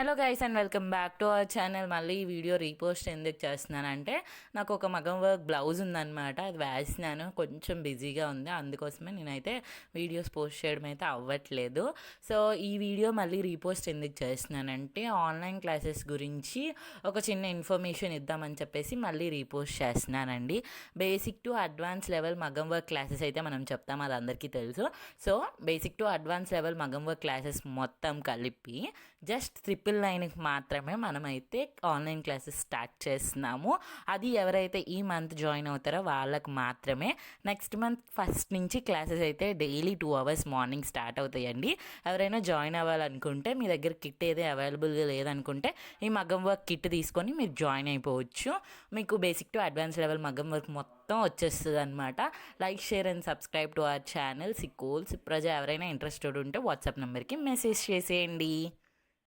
Hello guys and welcome back to our channel. మళ్ళీ ఈ video repost ఎందుకు చేస్తున్నానంటే నాకు ఒక మగం వర్క్ బ్లౌజ్ ఉందన్నమాట. అది వేసినాను, కొంచెం బిజీగా ఉంది, అందుకోసమే నేనైతే వీడియోస్ పోస్ట్ చేయడం అయితే అవ్వట్లేదు. సో ఈ వీడియో మళ్ళీ రీపోస్ట్ ఎందుకు చేస్తున్నానంటే ఆన్లైన్ క్లాసెస్ గురించి ఒక చిన్న ఇన్ఫర్మేషన్ ఇద్దామని చెప్పేసి మళ్ళీ రీపోస్ట్ చేస్తున్నానండి. బేసిక్ టు అడ్వాన్స్ లెవెల్ మగం వర్క్ క్లాసెస్ అయితే మనం చెప్తాం, అది అందరికీ తెలుసు. So basic to advance level మగం వర్క్ క్లాసెస్ మొత్తం కలిపి జస్ట్ 999కి మాత్రమే మనమైతే ఆన్లైన్ క్లాసెస్ స్టార్ట్ చేస్తున్నాము. అది ఎవరైతే ఈ మంత్ జాయిన్ అవుతారో వాళ్ళకి మాత్రమే. నెక్స్ట్ మంత్ ఫస్ట్ నుంచి క్లాసెస్ అయితే డైలీ 2 hours మార్నింగ్ స్టార్ట్ అవుతాయండి. ఎవరైనా జాయిన్ అవ్వాలనుకుంటే మీ దగ్గర కిట్ ఏదే అవైలబుల్గా లేదనుకుంటే ఈ మగ్గం వర్క్ కిట్ తీసుకొని మీరు జాయిన్ అయిపోవచ్చు. మీకు బేసిక్ టు అడ్వాన్స్ లెవెల్ మగ్గం వర్క్ మొత్తం వచ్చేస్తుంది అనమాట. Like, share and subscribe to our channel సికోల్స్ ప్రజా. ఎవరైనా ఇంట్రెస్టెడ్ ఉంటే వాట్సాప్ నెంబర్కి మెసేజ్ చేసేయండి.